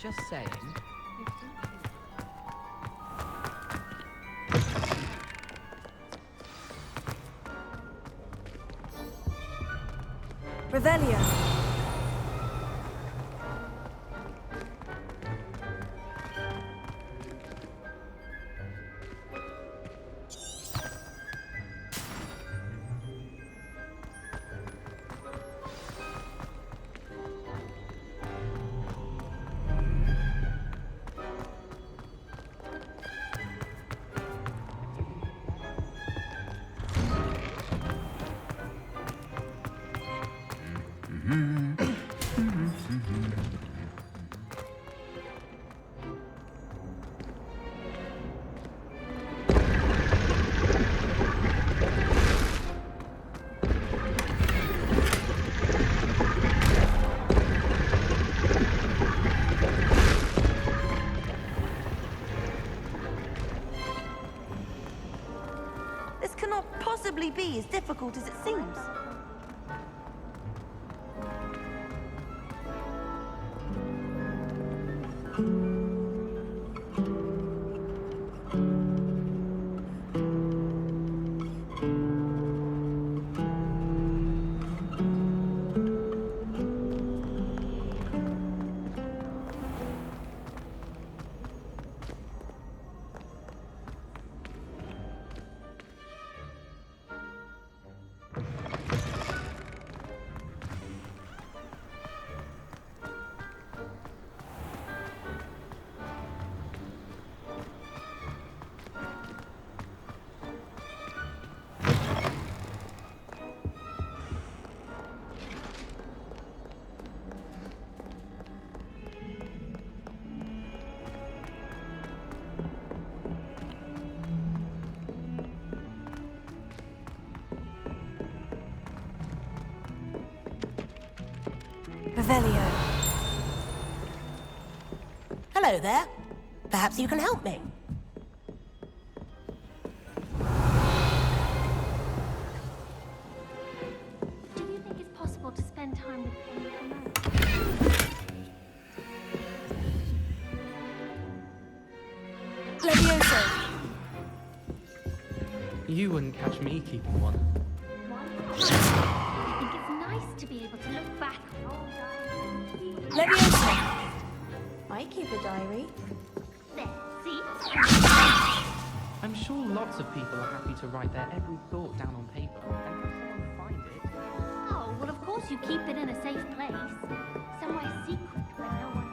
Just saying. Revelio. This cannot possibly be as difficult as it seems. Revelio. Hello there. Perhaps you can help me. Do you think it's possible to spend time with anyone else? Levioso. You wouldn't catch me keeping one. Why not? I think it's nice to be able to look back on old diaries. Levioso. I keep a diary. There, see? I'm sure lots of people are happy to write their every thought down on paper and have someone find it. Oh, well, of course you keep it in a safe place. Somewhere secret where no one...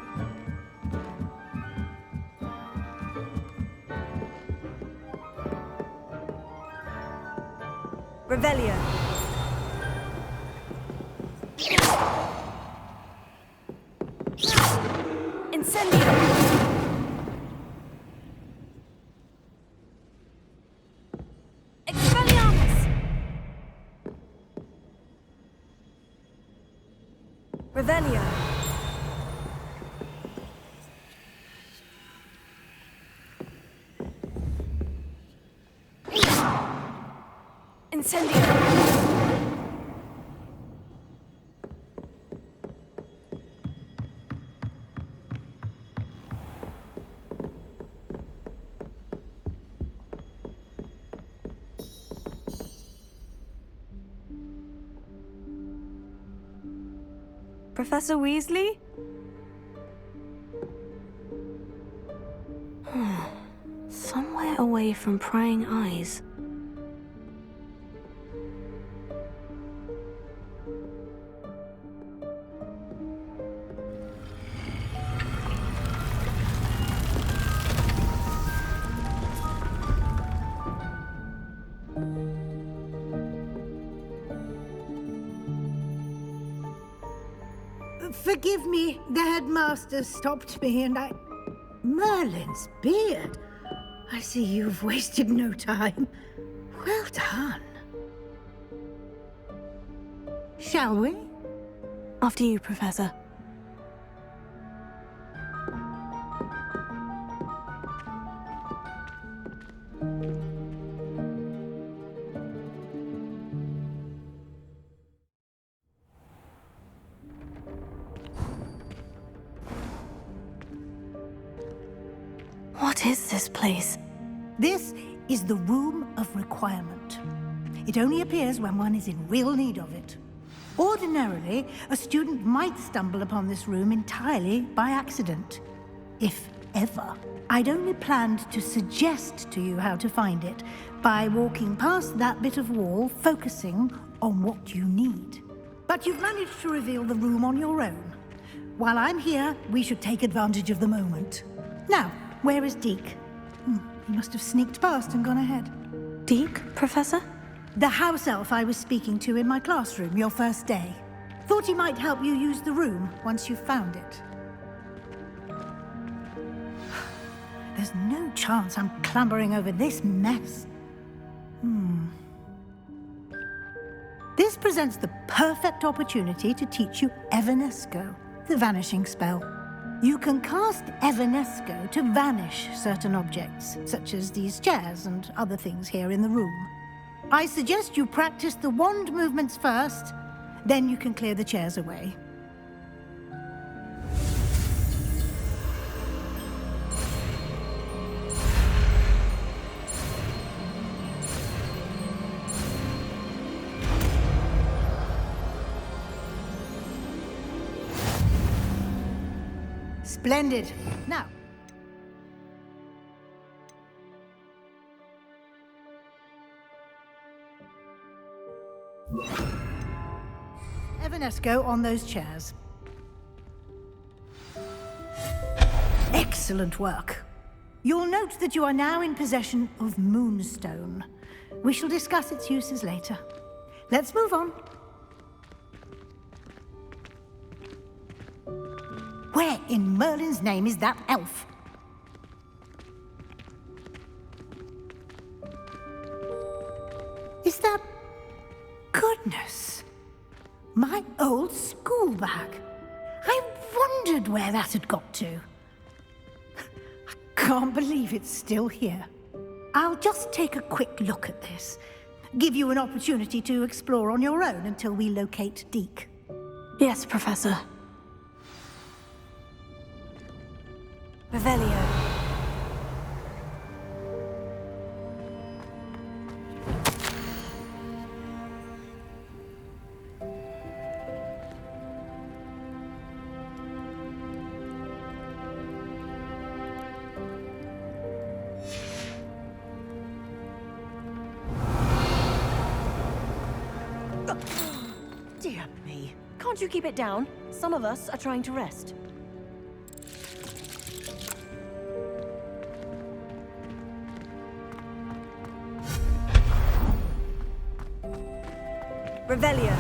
Revelio. Incendio. Expelliarmus. Revelio. Incendio. Professor Weasley? Somewhere away from prying eyes. Forgive me, the headmaster stopped me and I... Merlin's beard. I see you've wasted no time. Well done. Shall we? After you, Professor. What is this place? This is the Room of Requirement. It only appears when one is in real need of it. Ordinarily, a student might stumble upon this room entirely by accident. If ever. I'd only planned to suggest to you how to find it by walking past that bit of wall, focusing on what you need. But you've managed to reveal the room on your own. While I'm here, we should take advantage of the moment. Now, where is Deek? He must have sneaked past and gone ahead. Deek, Professor? The house elf I was speaking to in my classroom your first day. Thought he might help you use the room once you've found it. There's no chance I'm clambering over this mess. This presents the perfect opportunity to teach you Evanesco, the vanishing spell. You can cast Evanesco to vanish certain objects, such as these chairs and other things here in the room. I suggest you practice the wand movements first, then you can clear the chairs away. Splendid. Now, Evanesco on those chairs. Excellent work. You'll note that you are now in possession of Moonstone. We shall discuss its uses later. Let's move on. Where in Merlin's name is that elf? Is that... Goodness! My old school bag. I wondered where that had got to. I can't believe it's still here. I'll just take a quick look at this. Give you an opportunity to explore on your own until we locate Deek. Yes, Professor. Revelio. Dear me. Can't you keep it down? Some of us are trying to rest. Revelio.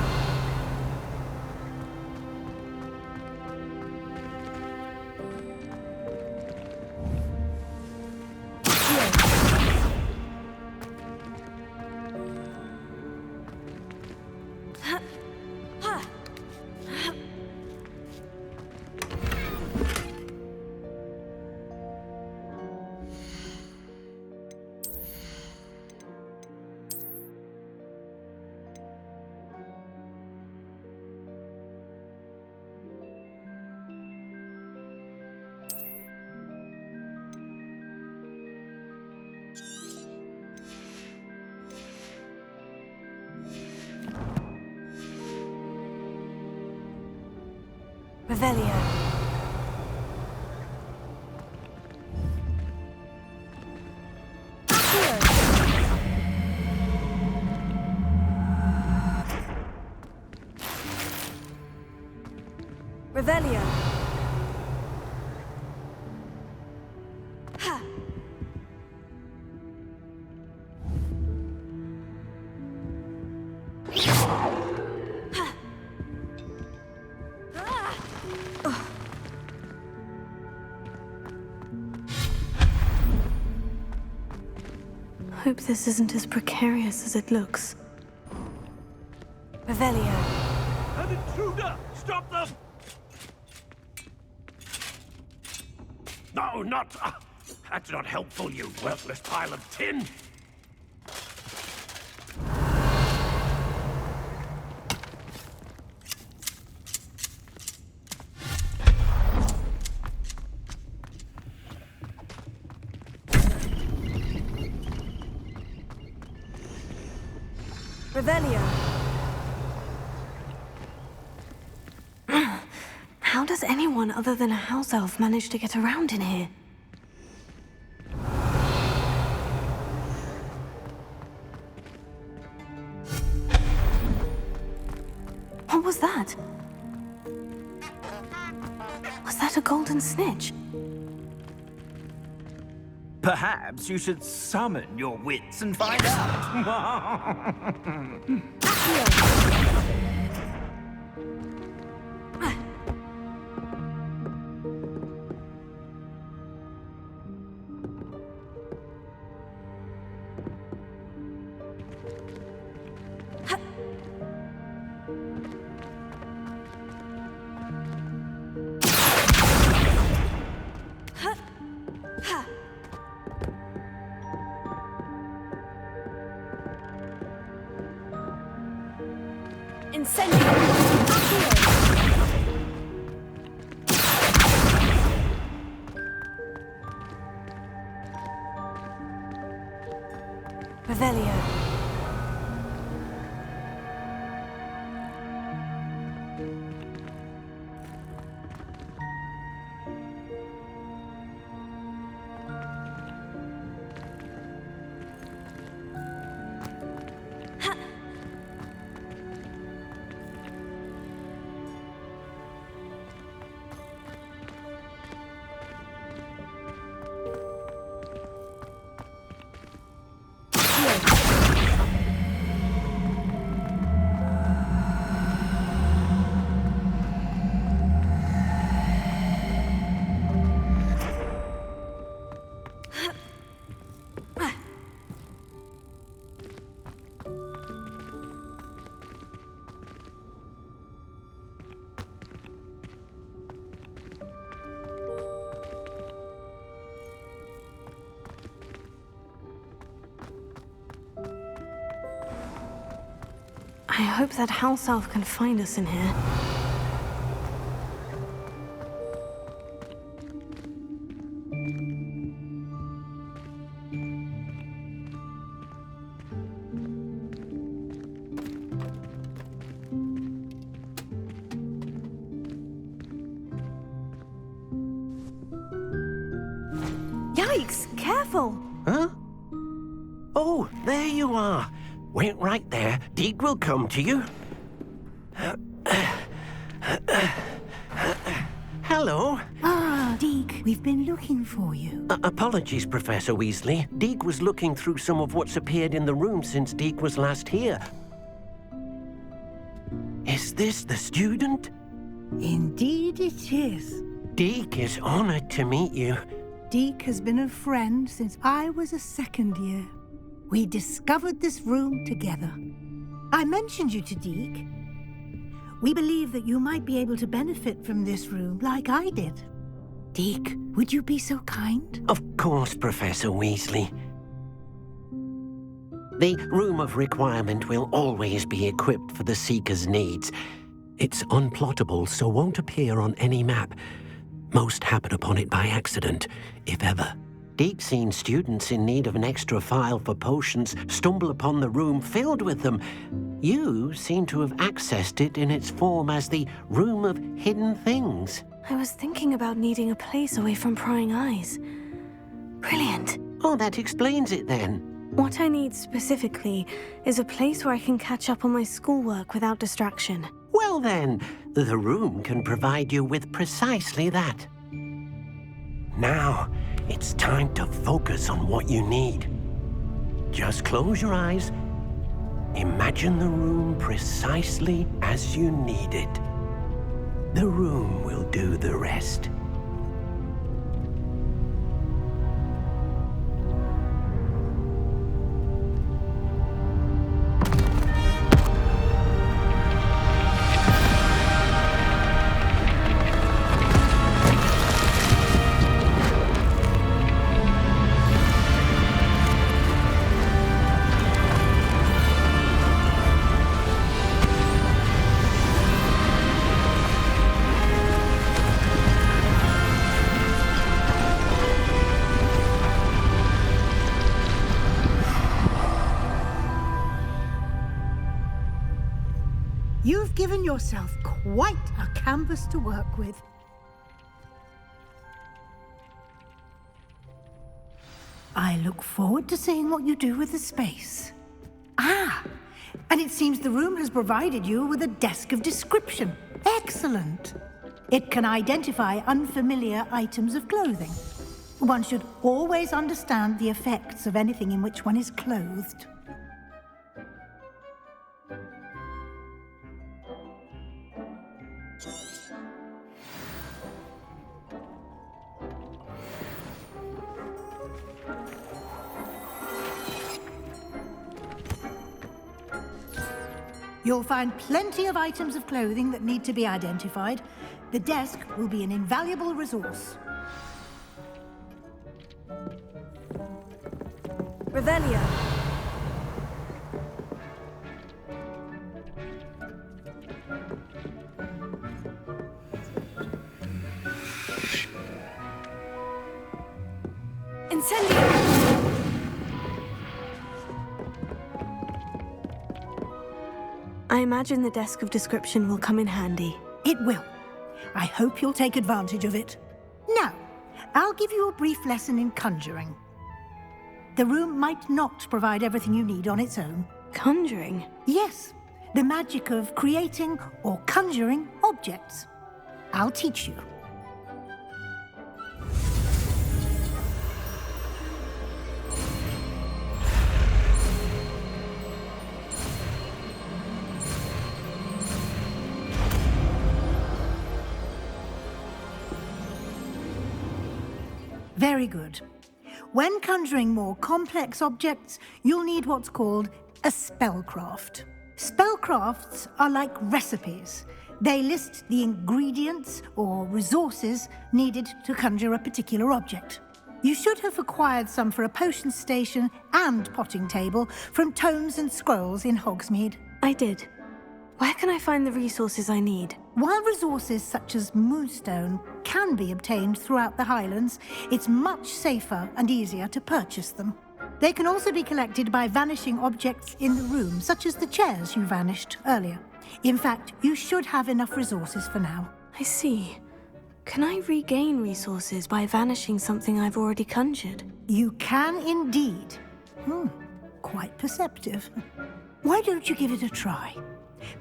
Revelio. Revelio. Ha. Hope this isn't as precarious as it looks. Revelio. An intruder! Stop them! No, not... that's not helpful, you worthless pile of tin! Revelio. How does anyone other than a house elf manage to get around in here? What was that? Was that a golden snitch? Perhaps you should summon your wits and find out. Revelio. I hope that house elf can find us in here. Yikes! Careful! Huh? Oh, there you are. Wait right there. Deek will come to you. Hello. Ah, Deek, we've been looking for you. Apologies, Professor Weasley. Deek was looking through some of what's appeared in the room since Deek was last here. Is this the student? Indeed it is. Deek is honored to meet you. Deek has been a friend since I was a second year. We discovered this room together. I mentioned you to Deek. We believe that you might be able to benefit from this room like I did. Deek, would you be so kind? Of course, Professor Weasley. The Room of Requirement will always be equipped for the Seeker's needs. It's unplottable, so won't appear on any map. Most happen upon it by accident, if ever. Deek's seen students in need of an extra file for potions stumble upon the room filled with them. You seem to have accessed it in its form as the Room of Hidden Things. I was thinking about needing a place away from prying eyes. Brilliant. Oh, that explains it then. What I need specifically is a place where I can catch up on my schoolwork without distraction. Well then, the room can provide you with precisely that. Now, it's time to focus on what you need. Just close your eyes. Imagine the room precisely as you need it. The room will do the rest. given yourself quite a canvas to work with. I look forward to seeing what you do with the space. Ah, and it seems the room has provided you with a desk of description. Excellent. It can identify unfamiliar items of clothing. One should always understand the effects of anything in which one is clothed. You'll find plenty of items of clothing that need to be identified. The desk will be an invaluable resource. Revelia. Incendio. I imagine the desk of description will come in handy. It will. I hope you'll take advantage of it. Now, I'll give you a brief lesson in conjuring. The room might not provide everything you need on its own. Conjuring? Yes, the magic of creating or conjuring objects. I'll teach you. Very good. When conjuring more complex objects, you'll need what's called a spellcraft. Spellcrafts are like recipes. They list the ingredients or resources needed to conjure a particular object. You should have acquired some for a potion station and potting table from tomes and scrolls in Hogsmeade. I did. Where can I find the resources I need? While resources such as moonstone can be obtained throughout the Highlands, it's much safer and easier to purchase them. They can also be collected by vanishing objects in the room, such as the chairs you vanished earlier. In fact, you should have enough resources for now. I see. Can I regain resources by vanishing something I've already conjured? You can indeed. Quite perceptive. Why don't you give it a try?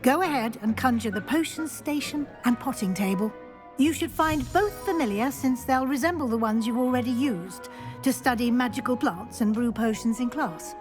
Go ahead and conjure the potion station and potting table. You should find both familiar, since they'll resemble the ones you've already used to study magical plants and brew potions in class.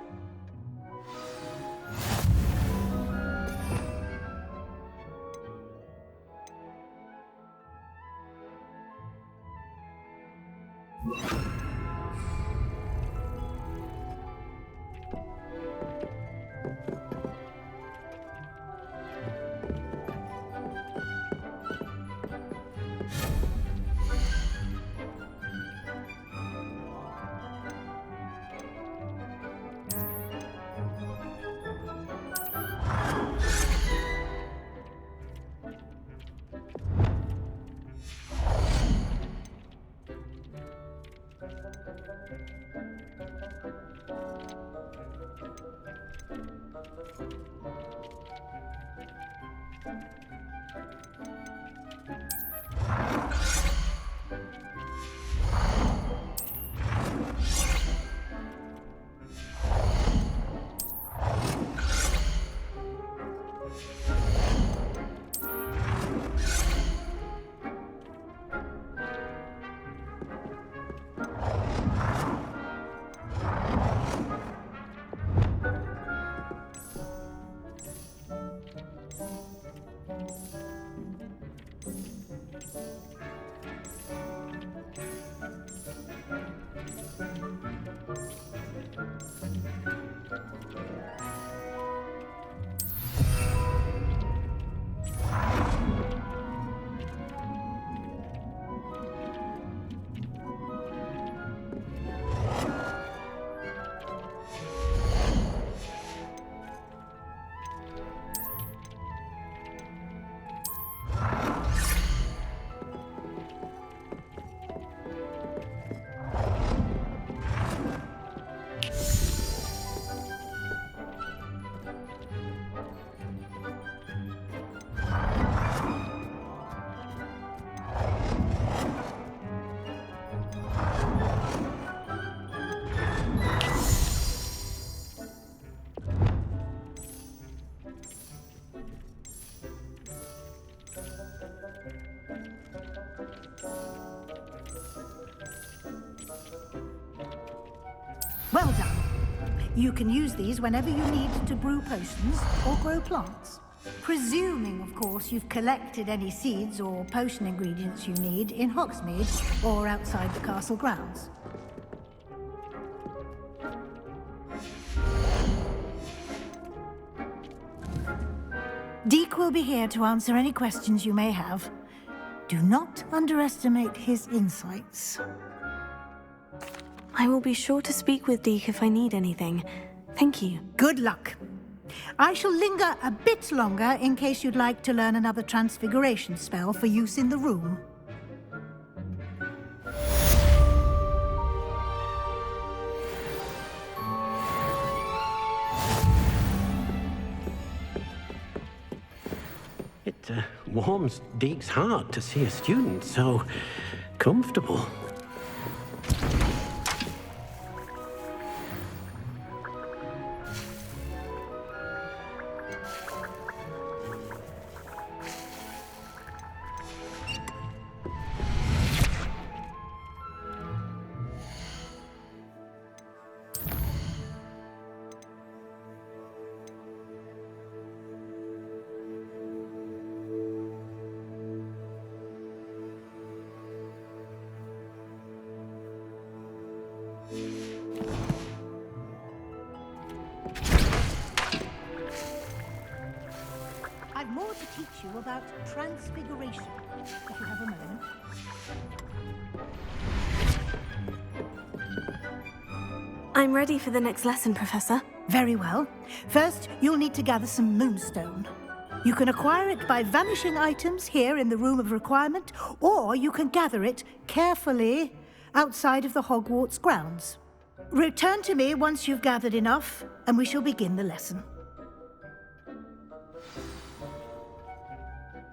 You can use these whenever you need to brew potions or grow plants. Presuming, of course, you've collected any seeds or potion ingredients you need in Hogsmeade or outside the castle grounds. Deek will be here to answer any questions you may have. Do not underestimate his insights. I will be sure to speak with Deek if I need anything. Thank you. Good luck. I shall linger a bit longer in case you'd like to learn another transfiguration spell for use in the room. It warms Deek's heart to see a student so comfortable. I've more to teach you about transfiguration, if you have a moment. I'm ready for the next lesson, Professor. Very well. First, you'll need to gather some moonstone. You can acquire it by vanishing items here in the Room of Requirement, or you can gather it carefully outside of the Hogwarts grounds. Return to me once you've gathered enough, and we shall begin the lesson.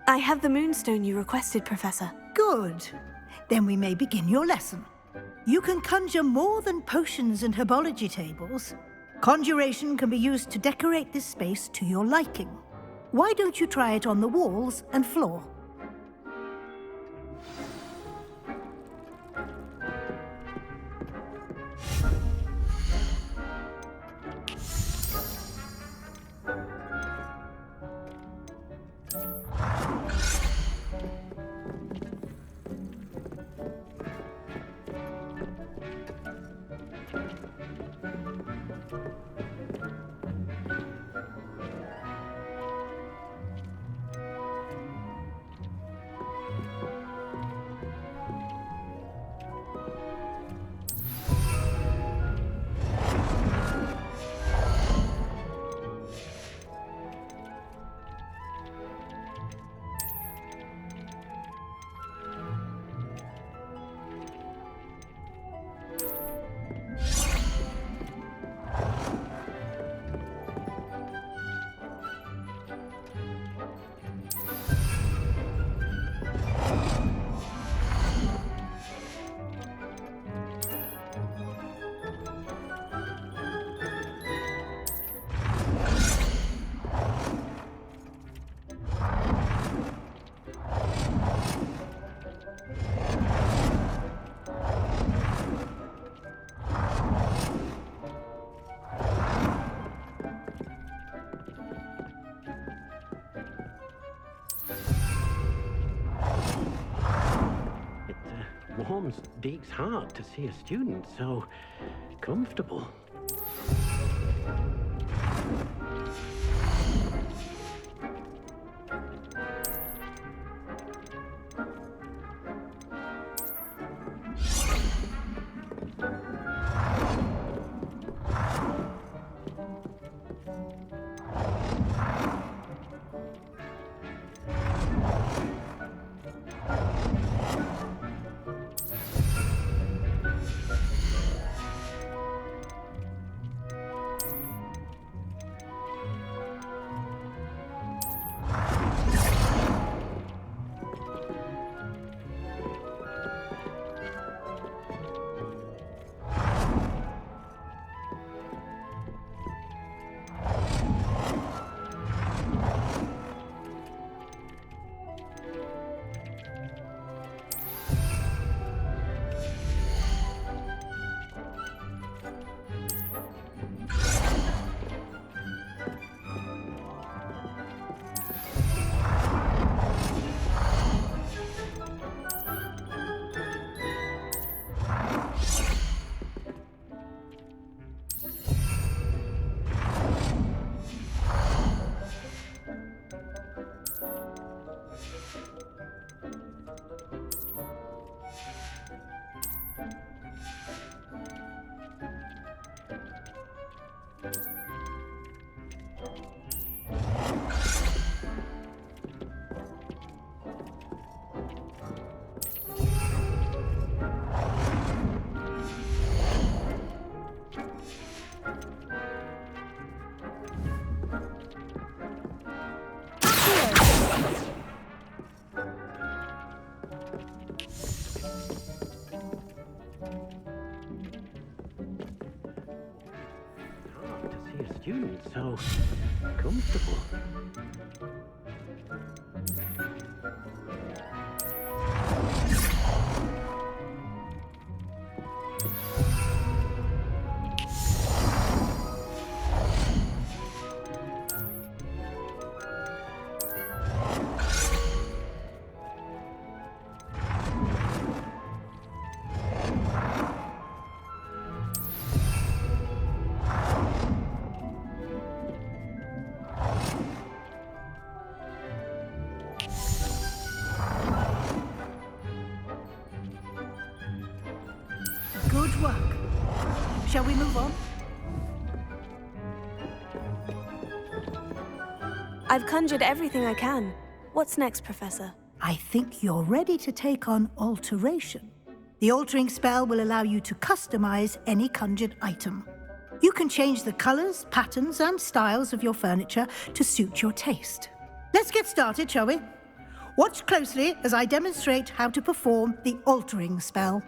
I have the moonstone you requested, Professor. Good. Then we may begin your lesson. You can conjure more than potions and herbology tables. Conjuration can be used to decorate this space to your liking. Why don't you try it on the walls and floor? Warms Deek's heart to see a student so comfortable. Hard to see a student so comfortable. Good work. Shall we move on? I've conjured everything I can. What's next, Professor? I think you're ready to take on alteration. The altering spell will allow you to customize any conjured item. You can change the colors, patterns, and styles of your furniture to suit your taste. Let's get started, shall we? Watch closely as I demonstrate how to perform the altering spell.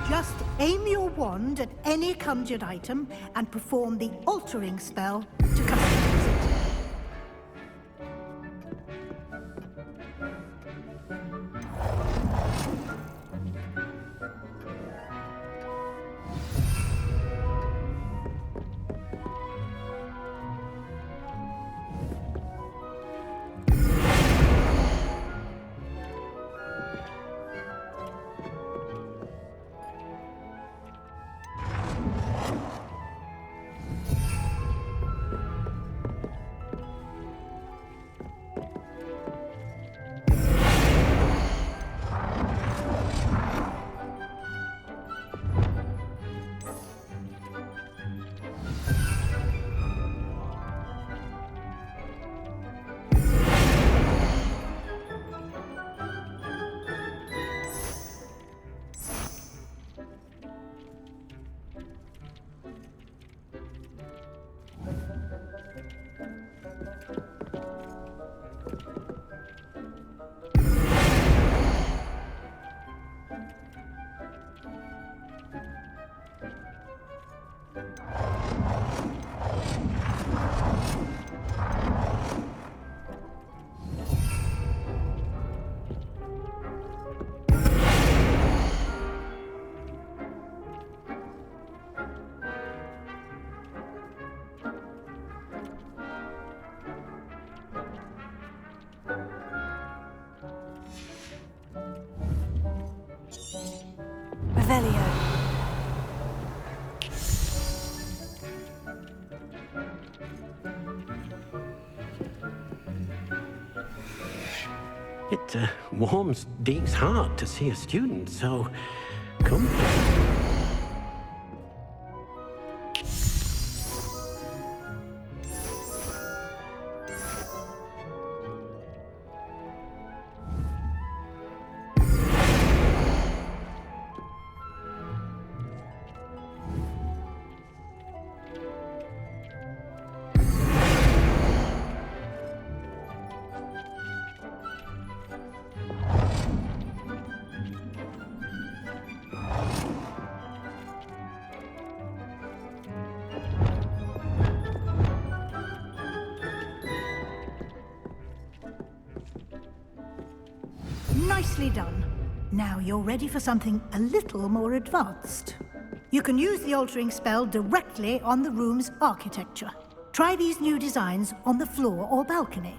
Just aim your wand at any conjured item and perform the altering spell to customize it. Revelio. It warms Deek's heart to see a student so comfortable. Nicely done. Now you're ready for something a little more advanced. You can use the altering spell directly on the room's architecture. Try these new designs on the floor or balcony.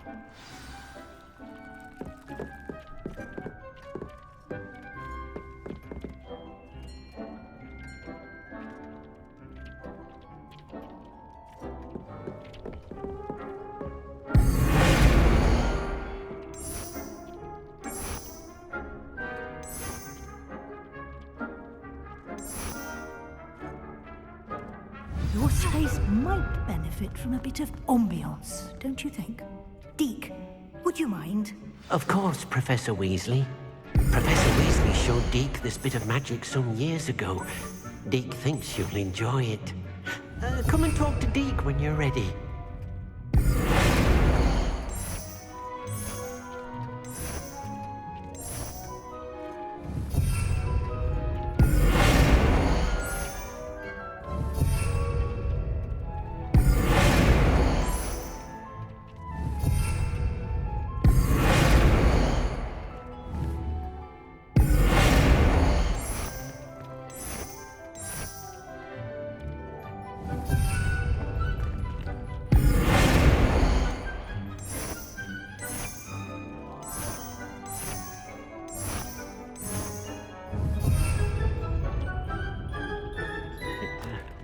Your space might benefit from a bit of ambiance, don't you think? Deek, Would you mind? Of course, Professor Weasley. Professor Weasley showed Deek this bit of magic some years ago. Deek thinks you'll enjoy it. Come and talk to Deek when you're ready.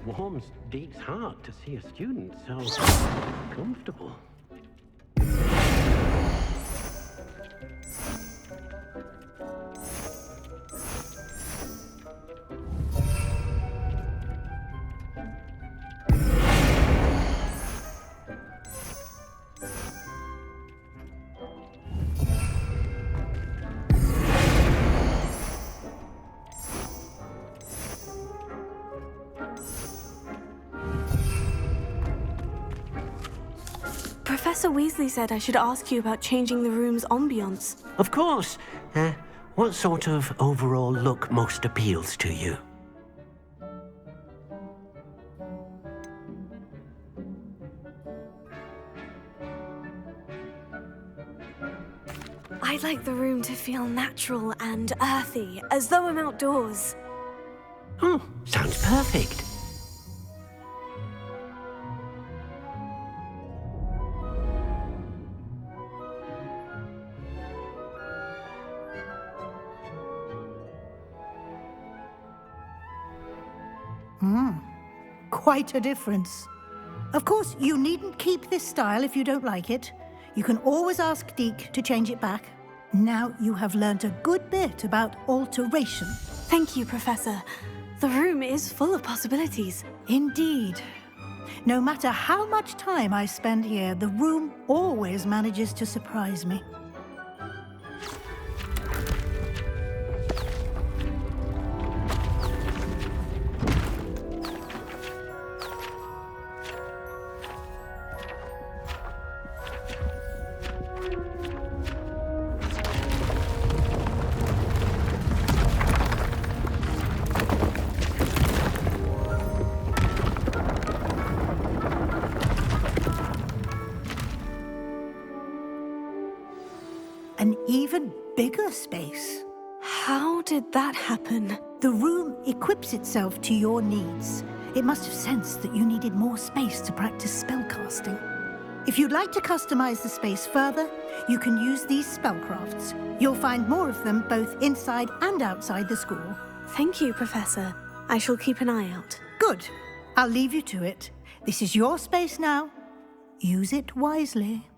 Warms Deek's heart to see a student so comfortable. Professor Weasley said I should ask you about changing the room's ambience. Of course. What sort of overall look most appeals to you? I'd like the room to feel natural and earthy, as though I'm outdoors. Oh, sounds perfect. Quite a difference. Of course, you needn't keep this style if you don't like it. You can always ask Deek to change it back. Now you have learnt a good bit about alteration. Thank you, Professor. The room is full of possibilities. Indeed. No matter how much time I spend here, the room always manages to surprise me. An even bigger space. How did that happen? The room equips itself to your needs. It must have sensed that you needed more space to practice spellcasting. If you'd like to customize the space further, you can use these spellcrafts. You'll find more of them both inside and outside the school. Thank you, Professor. I shall keep an eye out. Good. I'll leave you to it. This is your space now. Use it wisely.